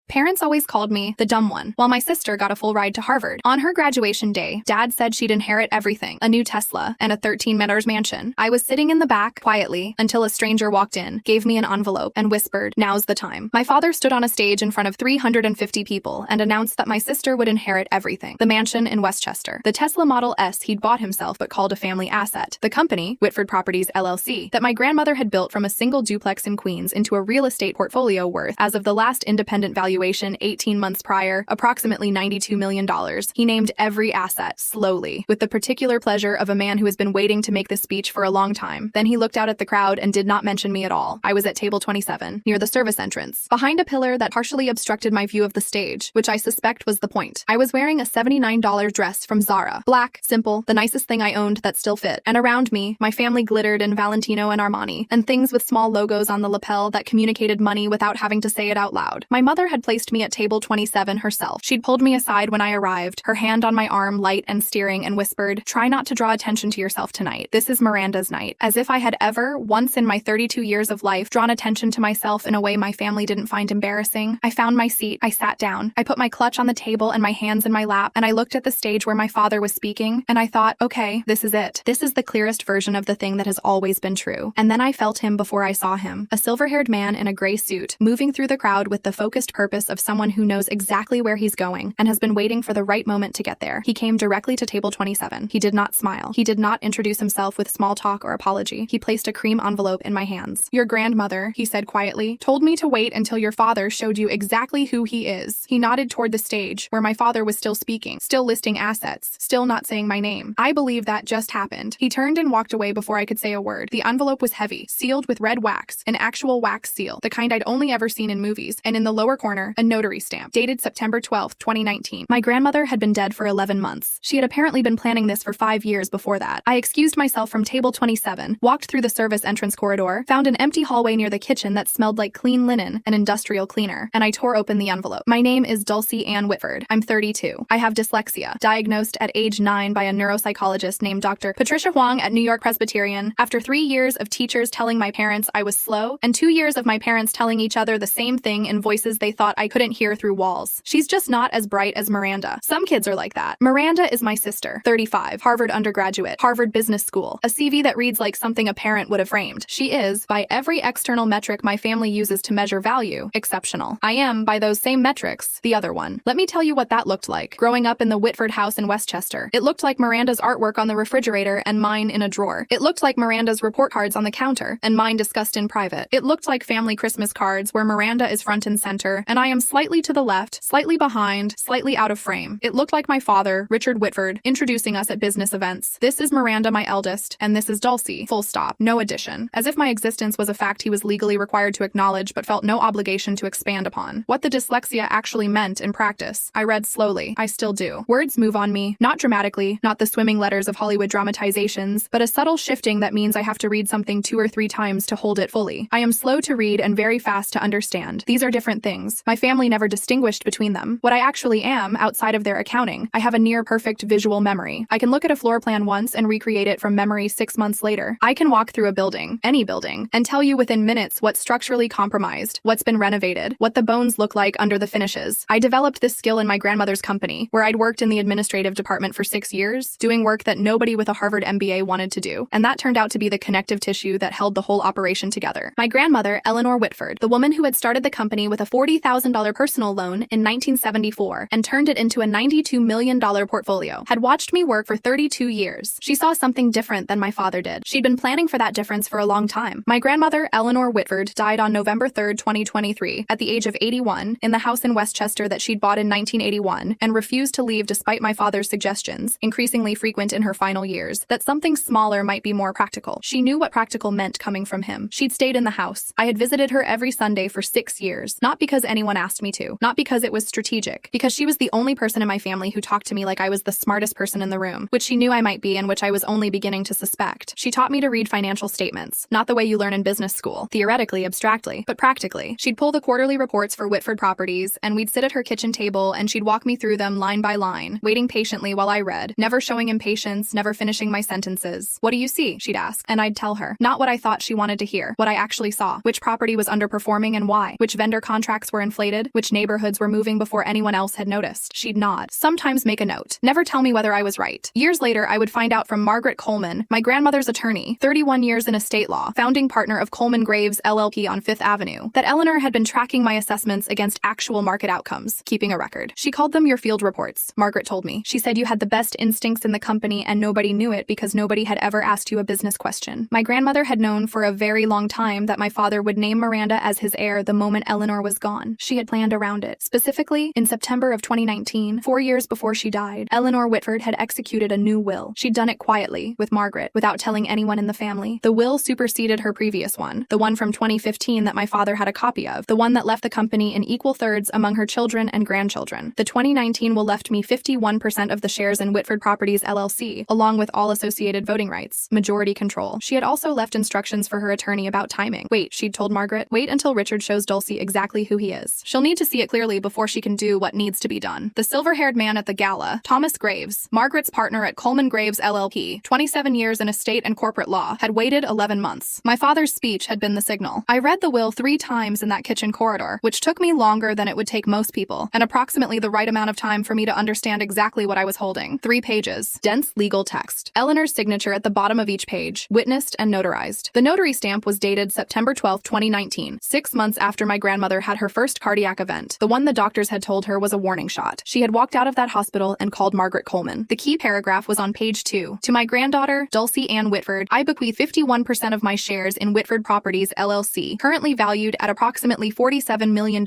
Parents always called me the dumb one, while my sister got a full ride to Harvard. On her graduation day, Dad said she'd inherit everything, a new Tesla, and a 13-manors mansion. I was sitting in the back, quietly, until a stranger walked in, gave me an envelope, and whispered, "Now's the time." My father stood on a stage in front of 350 people and announced that my sister would inherit everything. The mansion in Westchester. The Tesla Model S he'd bought himself but called a family asset. The company, Whitford Properties LLC, that my grandmother had built from a single duplex in Queens into a real estate portfolio worth, as of the last independent valuation 18 months prior, approximately $92 million. He named every asset, slowly, with the particular pleasure of a man who has been waiting to make this speech for a long time. Then he looked out at the crowd and did not mention me at all. I was at table 27, near the service entrance, behind a pillar that partially obstructed my view of the stage, which I suspect was the point. I was wearing a $79 dress from Zara. Black, simple, the nicest thing I owned that still fit. And around me, my family glittered in Valentino and Armani, and things with small logos on the lapel that communicated money without having to say it out loud. My mother had placed me at table 27 herself. She'd pulled me aside when I arrived, her hand on my arm light and steering, and whispered, "Try not to draw attention to yourself tonight. This is Miranda's night." As if I had ever, once in my 32 years of life, drawn attention to myself in a way my family didn't find embarrassing. I found my seat. I sat down. I put my clutch on the table and my hands in my lap, and I looked at the stage where my father was speaking, and I thought, okay, this is it. This is the clearest version of the thing that has always been true. And then I felt him before I saw him. A silver-haired man in a gray suit, moving through the crowd with the focused purpose of someone who knows exactly where he's going and has been waiting for the right moment to get there. He came directly to table 27. He did not smile. He did not introduce himself with small talk or apology. He placed a cream envelope in my hands. "Your grandmother," he said quietly, "told me to wait until your father showed you exactly who he is." He nodded toward the stage, where my father was still speaking, still listing assets, still not saying my name. I believe that just happened. He turned and walked away before I could say a word. The envelope was heavy, sealed with red wax, an actual wax seal, the kind I'd only ever seen in movies, and in the lower corner, a notary stamp, dated September 12, 2019. My grandmother had been dead for 11 months. She had apparently been planning this for 5 years before that. I excused myself from table 27, walked through the service entrance corridor, found an empty hallway near the kitchen that smelled like clean linen, an industrial cleaner, and I tore open the envelope. "My name is Dulcie Ann Whitford. I'm 32. I have dyslexia, diagnosed at age 9 by a neuropsychologist named Dr. Patricia Huang at New York Presbyterian. After 3 years of teachers telling my parents I was slow, and 2 years of my parents telling each other the same thing in voices they thought I couldn't hear through walls. She's just not as bright as Miranda. Some kids are like that. Miranda is my sister, 35, Harvard undergraduate, Harvard Business School, a CV that reads like something a parent would have framed. She is, by every external metric my family uses to measure value, exceptional. I am, by those same metrics, the other one. Let me tell you what that looked like, growing up in the Whitford house in Westchester. It looked like Miranda's artwork on the refrigerator and mine in a drawer. It looked like Miranda's report cards on the counter and mine discussed in private. It looked like family Christmas cards where Miranda is front and center, and I am slightly to the left, slightly behind, slightly out of frame. It looked like my father, Richard Whitford, introducing us at business events. This is Miranda, my eldest, and this is Dulcie. Full stop. No addition. As if my existence was a fact he was legally required to acknowledge but felt no obligation to expand upon. What the dyslexia actually meant in practice. I read slowly. I still do. Words move on me, not dramatically, not the swimming letters of Hollywood dramatizations, but a subtle shifting that means I have to read something 2 or 3 times to hold it fully. I am slow to read and very fast to understand. These are different things. My family never distinguished between them. What I actually am, outside of their accounting, I have a near-perfect visual memory. I can look at a floor plan once and recreate it from memory 6 months later. I can walk through a building, any building, and tell you within minutes what's structurally compromised, what's been renovated, what the bones look like under the finishes. I developed this skill in my grandmother's company, where I'd worked in the administrative department for 6 years, doing work that nobody with a Harvard MBA wanted to do, and that turned out to be the connective tissue that held the whole operation together. My grandmother, Eleanor Whitford, the woman who had started the company with a $40,000 personal loan in 1974 and turned it into a $92 million portfolio, had watched me work for 32 years. She saw something different than my father did. She'd been planning for that difference for a long time. My grandmother, Eleanor Whitford, died on November 3, 2023, at the age of 81, in the house in Westchester that she'd bought in 1981, and refused to leave despite my father's suggestions, increasingly frequent in her final years, that something smaller might be more practical. She knew what practical meant coming from him. She'd stayed in the house. I had visited her every Sunday for 6 years, not because anyone asked me to, not because it was strategic, because she was the only person in my family who talked to me like I was the smartest person in the room, which she knew I might be and which I was only beginning to suspect. She taught me to read financial statements, not the way you learn in business school, theoretically, abstractly, but practically. She'd pull the quarterly reports for Whitford Properties, and we'd sit at her kitchen table and she'd walk me through them line by line, waiting patiently while I read, never showing impatience, never finishing my sentences. "What do you see?" she'd ask, and I'd tell her. Not what I thought she wanted to hear, what I actually saw, which property was underperforming and why, which vendor contracts were in inflated, which neighborhoods were moving before anyone else had noticed. She'd nod, sometimes make a note, never tell me whether I was right. Years later, I would find out from Margaret Coleman, my grandmother's attorney, 31 years in estate law, founding partner of Coleman Graves LLP on Fifth Avenue, that Eleanor had been tracking my assessments against actual market outcomes, keeping a record. She called them your field reports, Margaret told me. She said you had the best instincts in the company and nobody knew it because nobody had ever asked you a business question. My grandmother had known for a very long time that my father would name Miranda as his heir the moment Eleanor was gone. She had planned around it. Specifically, in September of 2019, 4 years before she died, Eleanor Whitford had executed a new will. She'd done it quietly, with Margaret, without telling anyone in the family. The will superseded her previous one, the one from 2015 that my father had a copy of, the one that left the company in equal thirds among her children and grandchildren. The 2019 will left me 51% of the shares in Whitford Properties LLC, along with all associated voting rights, majority control. She had also left instructions for her attorney about timing. Wait, she'd told Margaret, wait until Richard shows Dulcie exactly who he is. She'll need to see it clearly before she can do what needs to be done. The silver-haired man at the gala, Thomas Graves, Margaret's partner at Coleman Graves LLP, 27 years in estate and corporate law, had waited 11 months. My father's speech had been the signal. I read the will 3 times in that kitchen corridor, which took me longer than it would take most people, and approximately the right amount of time for me to understand exactly what I was holding. 3 pages. Dense legal text. Eleanor's signature at the bottom of each page. Witnessed and notarized. The notary stamp was dated September 12, 2019, 6 months after my grandmother had her first cardiac event, the one the doctors had told her was a warning shot. She had walked out of that hospital and called Margaret Coleman. The key paragraph was on page 2. To my granddaughter, Dulcie Ann Whitford, I bequeath 51% of my shares in Whitford Properties LLC, currently valued at approximately $47 million,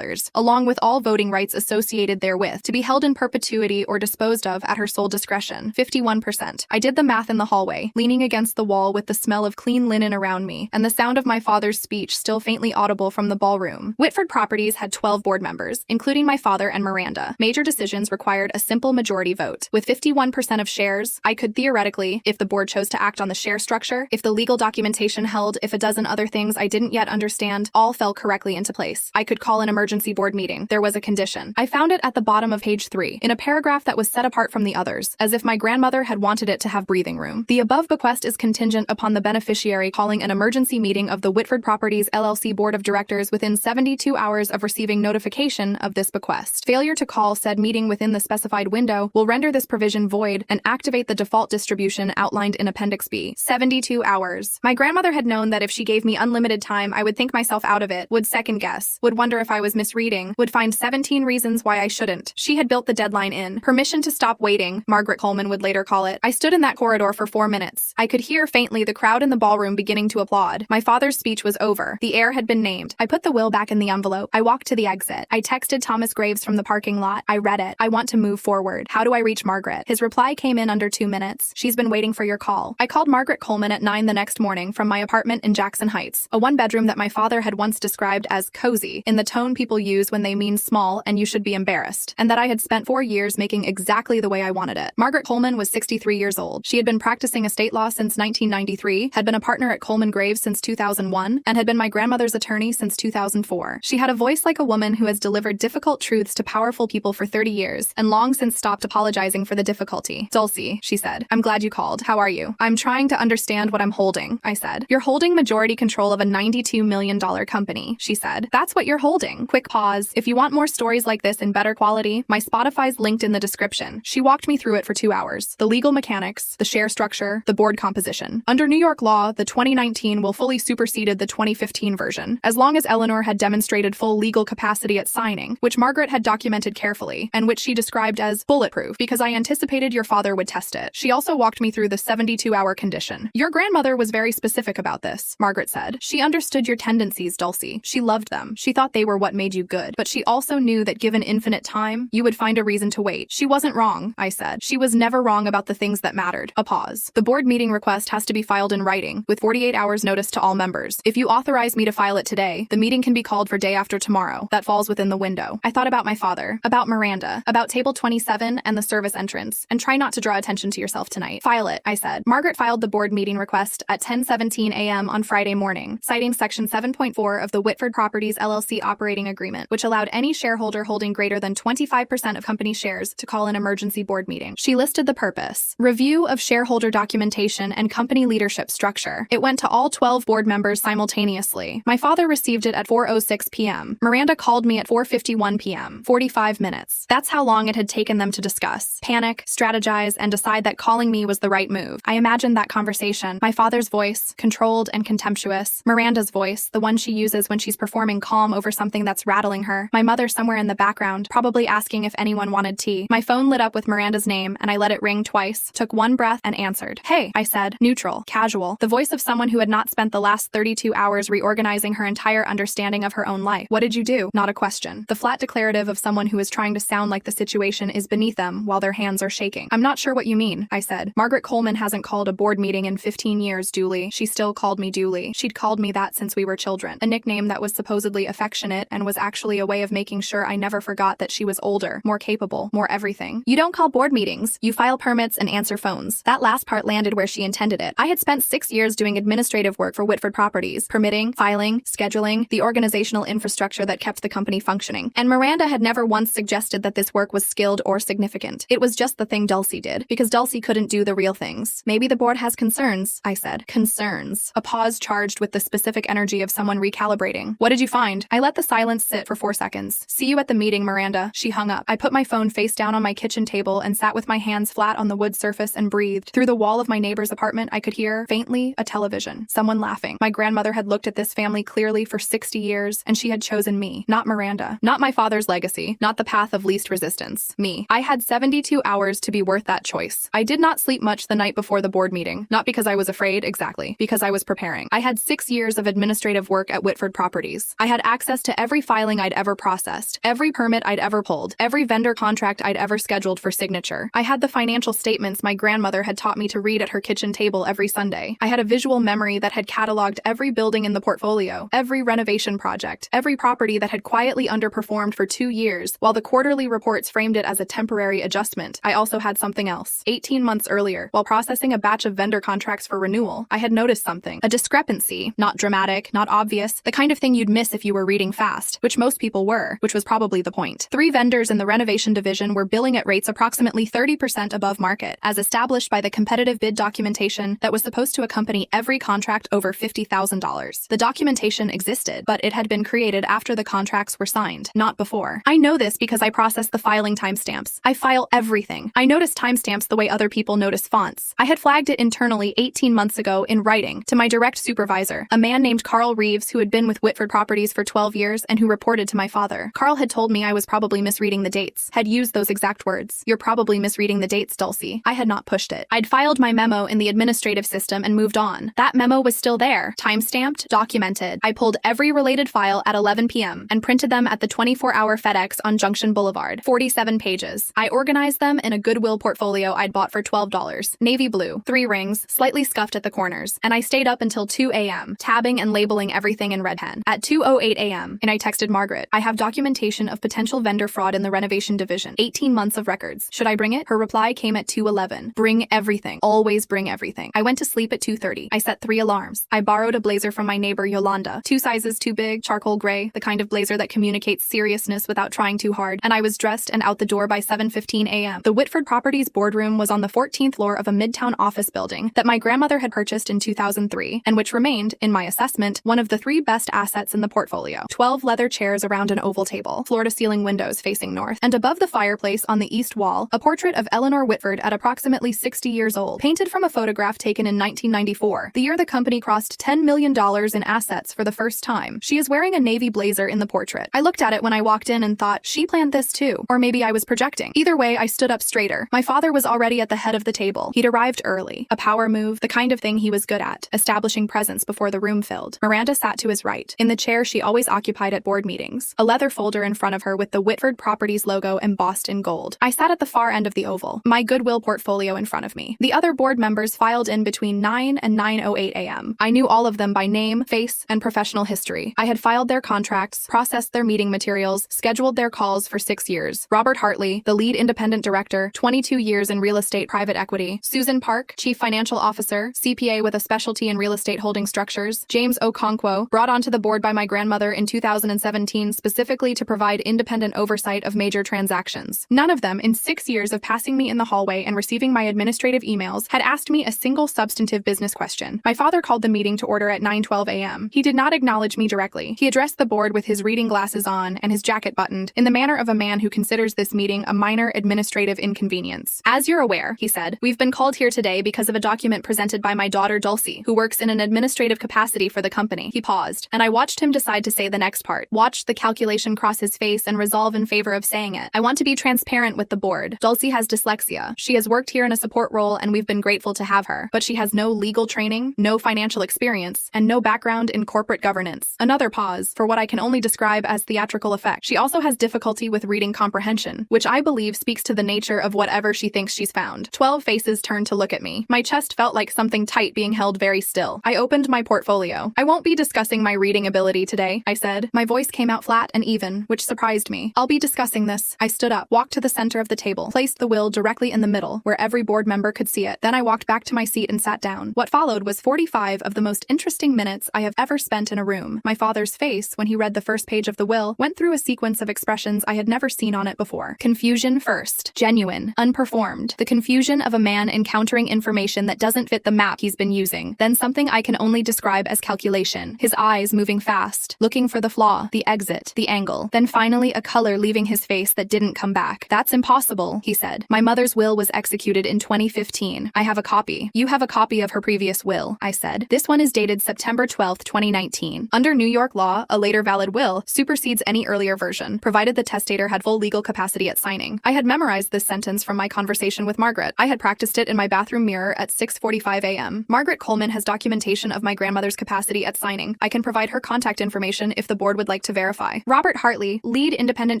along with all voting rights associated therewith, to be held in perpetuity or disposed of at her sole discretion. 51%. I did the math in the hallway, leaning against the wall with the smell of clean linen around me, and the sound of my father's speech still faintly audible from the ballroom. Whitford Properties had 12 board members, including my father and Miranda. Major decisions required a simple majority vote. With 51% of shares, I could theoretically, if the board chose to act on the share structure, if the legal documentation held, if a dozen other things I didn't yet understand, all fell correctly into place. I could call an emergency board meeting. There was a condition. I found it at the bottom of page 3, in a paragraph that was set apart from the others, as if my grandmother had wanted it to have breathing room. The above bequest is contingent upon the beneficiary calling an emergency meeting of the Whitford Properties LLC Board of Directors within 72 hours of receiving notification of this bequest. Failure to call said meeting within the specified window will render this provision void and activate the default distribution outlined in Appendix B. 72 hours. My grandmother had known that if she gave me unlimited time, I would think myself out of it, would second guess, would wonder if I was misreading, would find 17 reasons why I shouldn't. She had built the deadline in. Permission to stop waiting, Margaret Coleman would later call it. I stood in that corridor for 4 minutes. I could hear faintly the crowd in the ballroom beginning to applaud. My father's speech was over. The heir had been named. I put the will back in the envelope. I walked to the exit. I texted Thomas Graves from the parking lot. I read it. I want to move forward. How do I reach Margaret? His reply came in under 2 minutes. She's been waiting for your call. I called Margaret Coleman at 9 the next morning from my apartment in Jackson Heights, a 1-bedroom that my father had once described as cozy, in the tone people use when they mean small and you should be embarrassed, and that I had spent 4 years making exactly the way I wanted it. Margaret Coleman was 63 years old. She had been practicing estate law since 1993, had been a partner at Coleman Graves since 2001, and had been my grandmother's attorney since 2004. She had a voice like a woman who has delivered difficult truths to powerful people for 30 years, and long since stopped apologizing for the difficulty. Dulcie, she said, I'm glad you called. How are you? I'm trying to understand what I'm holding, I said. You're holding majority control of a $92 million company, she said. That's what you're holding. Quick pause. If you want more stories like this in better quality, my Spotify's linked in the description. She walked me through it for 2 hours. The legal mechanics, the share structure, the board composition. Under New York law, the 2019 will fully superseded the 2015 version, as long as Eleanor had demonstrated full legal capacity at signing, which Margaret had documented carefully, and which she described as bulletproof because I anticipated your father would test it. She also walked me through the 72-hour condition. Your grandmother was very specific about this, Margaret said. She understood your tendencies, Dulcie. She loved them. She thought they were what made you good, but she also knew that given infinite time, you would find a reason to wait. She wasn't wrong, I said. She was never wrong about the things that mattered. A pause. The board meeting request has to be filed in writing, with 48 hours notice to all members. If you authorize me to file it today, the meeting can be called for day after tomorrow. That falls within the window. I thought about my father, about Miranda, about table 27 and the service entrance, and try not to draw attention to yourself tonight. File it, I said. Margaret filed the board meeting request at 10:17 a.m. on Friday morning, citing Section 7.4 of the Whitford Properties LLC operating agreement, which allowed any shareholder holding greater than 25% of company shares to call an emergency board meeting. She listed the purpose: review of shareholder documentation and company leadership structure. It went to all 12 board members simultaneously. My father received it at 4:06 p.m. Miranda Miranda called me at 4:51 p.m., 45 minutes. That's how long it had taken them to discuss, panic, strategize, and decide that calling me was the right move. I imagined that conversation. My father's voice, controlled and contemptuous. Miranda's voice, the one she uses when she's performing calm over something that's rattling her. My mother somewhere in the background, probably asking if anyone wanted tea. My phone lit up with Miranda's name, and I let it ring twice, took one breath, and answered. Hey, I said, neutral, casual, the voice of someone who had not spent the last 32 hours reorganizing her entire understanding of her own life. What did you do? Not a question. The flat declarative of someone who is trying to sound like the situation is beneath them while their hands are shaking. I'm not sure what you mean, I said. Margaret Coleman hasn't called a board meeting in 15 years, Dooley. She still called me Dooley. She'd called me that since we were children. A nickname that was supposedly affectionate and was actually a way of making sure I never forgot that she was older, more capable, more everything. You don't call board meetings. You file permits and answer phones. That last part landed where she intended it. I had spent 6 years doing administrative work for Whitford Properties, permitting, filing, scheduling, the organizational infrastructure that kept the company functioning. And Miranda had never once suggested that this work was skilled or significant. It was just the thing Dulcie did, because Dulcie couldn't do the real things. Maybe the board has concerns, I said. Concerns. A pause charged with the specific energy of someone recalibrating. What did you find? I let the silence sit for 4 seconds. See you at the meeting, Miranda. She hung up. I put my phone face down on my kitchen table and sat with my hands flat on the wood surface and breathed. Through the wall of my neighbor's apartment, I could hear, faintly, a television. Someone laughing. My grandmother had looked at this family clearly for 60 years, and she had chosen me, not Miranda. Not my father's legacy, not the path of least resistance. Me. I had 72 hours to be worth that choice. I did not sleep much the night before the board meeting. Not because I was afraid, exactly. Because I was preparing. I had 6 years of administrative work at Whitford Properties. I had access to every filing I'd ever processed, every permit I'd ever pulled, every vendor contract I'd ever scheduled for signature. I had the financial statements my grandmother had taught me to read at her kitchen table every Sunday. I had a visual memory that had cataloged every building in the portfolio, every renovation project, every property that had quietly underperformed for 2 years, while the quarterly reports framed it as a temporary adjustment. I also had something else. 18 months earlier, while processing a batch of vendor contracts for renewal, I had noticed something. A discrepancy. Not dramatic, not obvious, the kind of thing you'd miss if you were reading fast, which most people were, which was probably the point. 3 vendors in the renovation division were billing at rates approximately 30% above market, as established by the competitive bid documentation that was supposed to accompany every contract over $50,000. The documentation existed, but it had been created after the contracts were signed, not before. I know this because I process the filing timestamps. I file everything. I notice timestamps the way other people notice fonts. I had flagged it internally 18 months ago in writing to my direct supervisor, a man named Carl Reeves who had been with Whitford Properties for 12 years and who reported to my father. Carl had told me I was probably misreading the dates, had used those exact words. You're probably misreading the dates, Dulcie. I had not pushed it. I'd filed my memo in the administrative system and moved on. That memo was still there, time-stamped, documented. I pulled every related file at 11 p.m. and printed them at the 24-hour FedEx on Junction Boulevard. 47 pages. I organized them in a Goodwill portfolio I'd bought for $12. Navy blue, 3 rings, slightly scuffed at the corners, and I stayed up until 2 a.m., tabbing and labeling everything in red pen. At 2:08 a.m., and I texted Margaret, I have documentation of potential vendor fraud in the renovation division. 18 months of records. Should I bring it? Her reply came at 2:11. Bring everything. Always bring everything. I went to sleep at 2:30. I set 3 alarms. I borrowed a blazer from my neighbor Yolanda. 2 sizes too big, charcoal gray, the kind of blazer that communicates seriousness without trying too hard, and I was dressed and out the door by 7:15 a.m. The Whitford Properties boardroom was on the 14th floor of a midtown office building that my grandmother had purchased in 2003, and which remained, in my assessment, one of the 3 best assets in the portfolio. 12 leather chairs around an oval table, floor-to-ceiling windows facing north, and above the fireplace on the east wall, a portrait of Eleanor Whitford at approximately 60 years old, painted from a photograph taken in 1994, the year the company crossed $10 million in assets for the first time. She is wearing a navy blazer in the portrait. I looked at it when I walked in and thought, she planned this too, or maybe I was projecting. Either way, I stood up straighter. My father was already at the head of the table. He'd arrived early. A power move, the kind of thing he was good at, establishing presence before the room filled. Miranda sat to his right, in the chair she always occupied at board meetings, a leather folder in front of her with the Whitford Properties logo embossed in gold. I sat at the far end of the oval, my Goodwill portfolio in front of me. The other board members filed in between 9 and 9:08 a.m. I knew all of them by name, face, and professional history. I had filed their contracts, processed their meeting materials, scheduled their calls for 6 years. Robert Hartley, the lead independent director, 22 years in real estate private equity. Susan Park, chief financial officer, CPA with a specialty in real estate holding structures. James Okonkwo, brought onto the board by my grandmother in 2017 specifically to provide independent oversight of major transactions. None of them, in 6 years of passing me in the hallway and receiving my administrative emails, had asked me a single substantive business question. My father called the meeting to order at 9:12 a.m. He did not acknowledge me directly. He addressed the board with his reading glasses on and his jacket buttoned, in the manner of a man who considers this meeting a minor administrative inconvenience. "As you're aware," he said, "we've been called here today because of a document presented by my daughter Dulcie, who works in an administrative capacity for the company." He paused, and I watched him decide to say the next part. Watched the calculation cross his face and resolve in favor of saying it. "I want to be transparent with the board. Dulcie has dyslexia. She has worked here in a support role and we've been grateful to have her. But she has no legal training, no financial experience, and no background in corporate governance." Another pause, for what I can only describe as theatrical effect. "She also has difficulty with reading comprehension, which I believe speaks to the nature of whatever she thinks she's found." 12 faces turned to look at me. My chest felt like something tight being held very still. I opened my portfolio. "I won't be discussing my reading ability today," I said. My voice came out flat and even, which surprised me. "I'll be discussing this." I stood up, walked to the center of the table, placed the will directly in the middle, where every board member could see it. Then I walked back to my seat and sat down. What followed was 45 of the most interesting minutes I have ever spent in a room. My father's face, when he read the first page of the will, went through a sequence of expressions I had never seen on it before. Confusion first. Genuine. Unperformed. The confusion of a man encountering information that doesn't fit the map he's been using. Then something I can only describe as calculation. His eyes moving fast, looking for the flaw, the exit, the angle. Then finally a color leaving his face that didn't come back. "That's impossible," he said. "My mother's will was executed in 2015. I have a copy." "You have a copy of her previous will," I said. "This one is dated September 12, 2019. Under New York law, a later valid will supersedes any earlier version, provided the testator had full legal capacity at signing." I had memorized this sentence from my conversation with Margaret. I had practiced it in my bathroom mirror at 6:45 a.m. Margaret Coleman has documentation of my grandmother's capacity at signing. I can provide her contact information if the board would like to verify. Robert Hartley, lead independent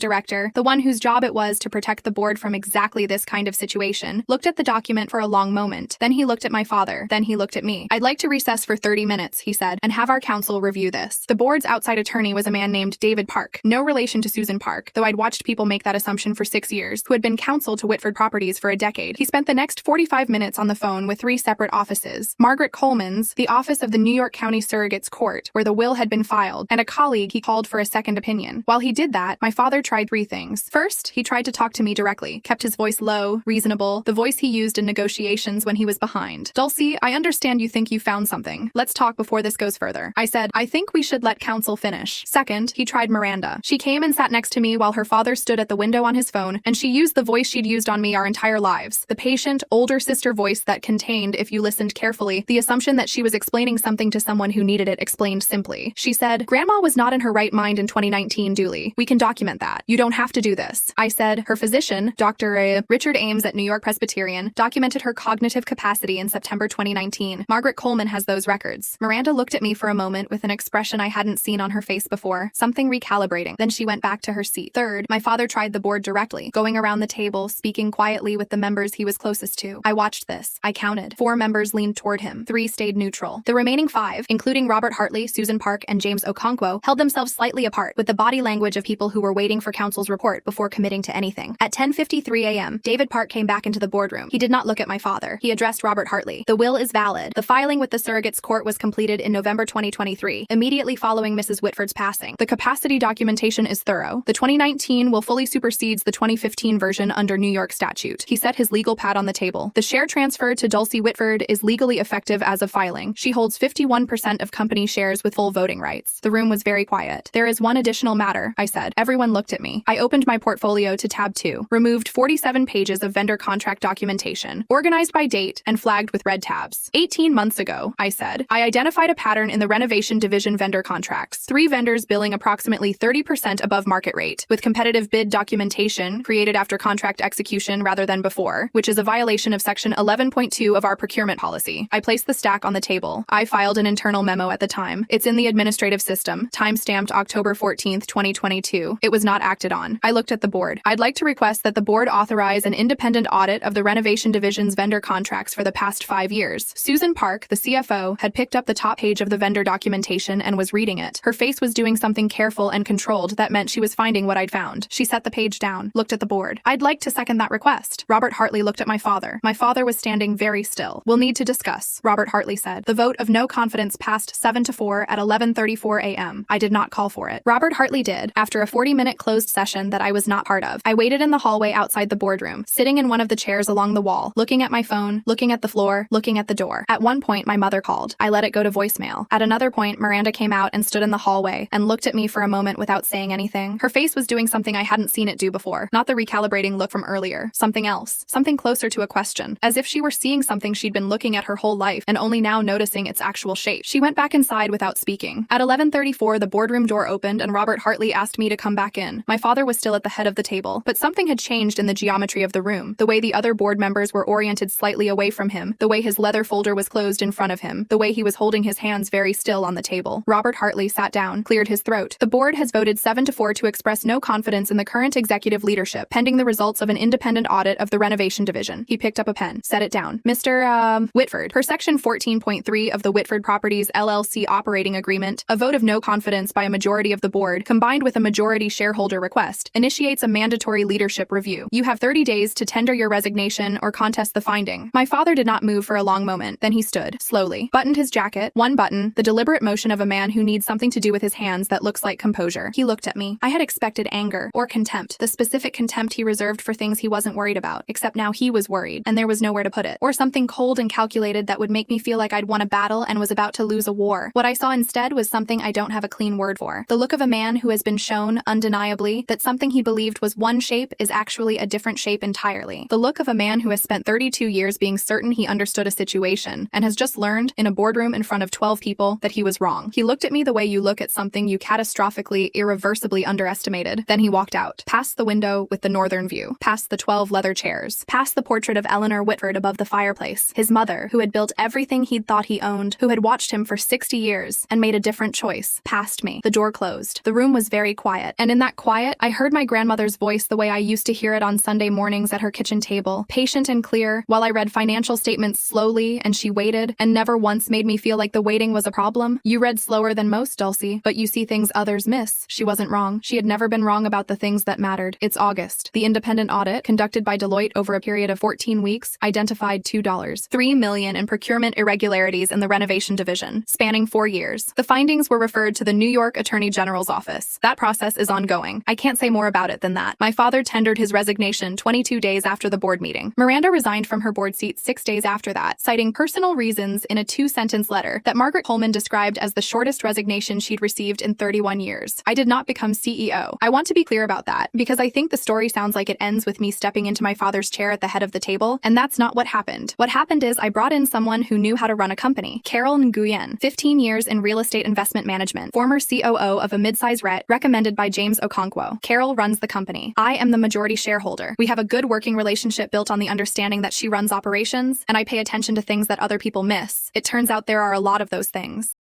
director, the one whose job it was to protect the board from exactly this kind of situation, looked at the document for a long moment. Then he looked at my father. Then he looked at me. "I'd like to recess for 30 minutes, he said, "and have our counsel review this." The board's outside attorney was a man named David Park, no relation to Susan Park, though I'd watched people make that assumption for 6 years, who had been counsel to Whitford Properties for a decade. He spent the next 45 minutes on the phone with 3 separate offices. Margaret Coleman's, the office of the New York County Surrogates Court, where the will had been filed, and a colleague he called for a second opinion. While he did that, my father tried 3 things. First, he tried to talk to me directly, kept his voice low, reasonable, the voice he used in negotiations when he was behind. "Dulcie, I understand you think you found something. Let's talk before this goes further." I said, "I think we should let counsel finish." Second, he tried Miranda. She came and sat next to me while her father stood at the window on his phone, and she used the voice she'd used on me our entire lives. The patient, older sister voice that contained, if you listened carefully, the assumption that she was explaining something to someone who needed it explained simply. She said, "Grandma was not in her right mind in 2019, Dooley. We can document that. You don't have to do this." I said, "Her physician, Dr. Richard Ames at New York Presbyterian, documented her cognitive capacity in September 2019. Margaret Coleman has those records." Miranda looked at me for a moment with an expression I hadn't seen on her face before, something recalibrating. Then she went back to her seat. Third, my father tried the board directly, going around the table, speaking quietly with the members he was closest to. I watched this. I counted. 4 members leaned toward him. 3 stayed neutral. The remaining 5, including Robert Hartley, Susan Park, and James Okonkwo, held themselves slightly apart, with the body language of people who were waiting for counsel's report before committing to anything. At 10:53 a.m., David Park came back into the boardroom. He did not look at my father. He addressed Robert Hartley. "The will is valid. The filing with the Surrogates Court was completed in November 2023, immediately following Mrs. Whitford's passing. The capacity documentation is thorough. The 2019 will fully supersedes the 2015 version under New York statute." He set his legal pad on the table. "The share transfer to Dulcie Whitford is legally effective as of filing. She holds 51% of company shares with full voting rights." The room was very quiet. "There is one additional matter," I said. Everyone looked at me. I opened my portfolio to tab 2, removed 47 pages of vendor contract documentation, organized by date and flagged with red tabs. 18 months ago, I said, I identified a pattern in the renovation division vendor contracts. 3 vendors billing approximately 30% above market rate, with competitive bid documentation created after contract execution rather than before, which is a violation of Section 11.2 of our procurement policy. I placed the stack on the table. I filed an internal memo at the time. It's in the administrative system, time-stamped October 14th, 2022. It was not acted on. I looked at the board. I'd like to request that the board authorize an independent audit of the renovation division's vendor contracts for the past 5 years. Susan Park, the CFO, had picked up the top page of the vendor documentation and was reading it. Her face was doing something careful and controlled that meant she was finding what I'd found. She set the page down, looked at the board. "I'd like to second that request." Robert Hartley looked at my father. My father was standing very still. "We'll need to discuss," Robert Hartley said. The vote of no confidence passed 7-4 at 11:34 a.m. I did not call for it. Robert Hartley did, after a 40-minute closed session that I was not part of. I waited in the hallway outside the boardroom, sitting in one of the chairs along the wall, looking at my phone, looking at the floor, looking at the door. At one point, my mother called. I let it go to voicemail. At another point, Miranda came out and stood in the hallway and looked looked at me for a moment without saying anything. Her face was doing something I hadn't seen it do before. Not the recalibrating look from earlier. Something else. Something closer to a question. As if she were seeing something she'd been looking at her whole life and only now noticing its actual shape. She went back inside without speaking. At 11:34, the boardroom door opened and Robert Hartley asked me to come back in. My father was still at the head of the table, but something had changed in the geometry of the room. The way the other board members were oriented slightly away from him, the way his leather folder was closed in front of him, the way he was holding his hands very still on the table. Robert Hartley sat down, cleared his throat. The board has voted 7-4 to express no confidence in the current executive leadership, pending the results of an independent audit of the renovation division. He picked up a pen, set it down. Mr. Whitford, per section 14.3 of the Whitford Properties LLC operating agreement, a vote of no confidence by a majority of the board, combined with a majority shareholder request, initiates a mandatory leadership review. You have 30 days to tender your resignation or contest the finding. My father did not move for a long moment. Then he stood, slowly, buttoned his jacket, one button, the deliberate motion of a man who needs something to do with his hands that looks like composure. He looked at me. I had expected anger or contempt, the specific contempt he reserved for things he wasn't worried about, except now he was worried, and there was nowhere to put it. Or something cold and calculated that would make me feel like I'd won a battle and was about to lose a war. What I saw instead was something I don't have a clean word for. The look of a man who has been shown, undeniably, that something he believed was one shape is actually a different shape entirely. The look of a man who has spent 32 years being certain he understood a situation and has just learned, in a boardroom in front of 12 people, that he was wrong. He looked at me the way you look at something you catastrophically, irreversibly underestimated. Then he walked out, past the window with the northern view, past the 12 leather chairs, past the portrait of Eleanor Whitford above the fireplace, his mother, who had built everything he'd thought he owned, who had watched him for 60 years and made a different choice, past me. The door closed. The room was very quiet, and in that quiet, I heard my grandmother's voice the way I used to hear it on Sunday mornings at her kitchen table, patient and clear, while I read financial statements slowly, and she waited, and never once made me feel like the waiting was a problem. You read slower than most, Dulcie, but you see things others miss. She wasn't wrong. She had never been wrong about the things that mattered. It's August. The independent audit, conducted by Deloitte over a period of 14 weeks, identified $2.3 million in procurement irregularities in the renovation division, spanning 4 years. The findings were referred to the New York Attorney General's office. That process is ongoing. I can't say more about it than that. My father tendered his resignation 22 days after the board meeting. Miranda resigned from her board seat 6 days after that, citing personal reasons in a 2-sentence letter that Margaret Holman described as the shortest resignation she'd received in 31 years. I did not become CEO. I want to be clear about that, because I think the story sounds like it ends with me stepping into my father's chair at the head of the table, and that's not what happened. What happened is I brought in someone who knew how to run a company. Carol Nguyen, 15 years in real estate investment management, former COO of a mid-size REIT, recommended by James Okonkwo. Carol runs the company. I am the majority shareholder. We have a good working relationship built on the understanding that she runs operations, and I pay attention to things that other people miss. It turns out there are a lot of those things.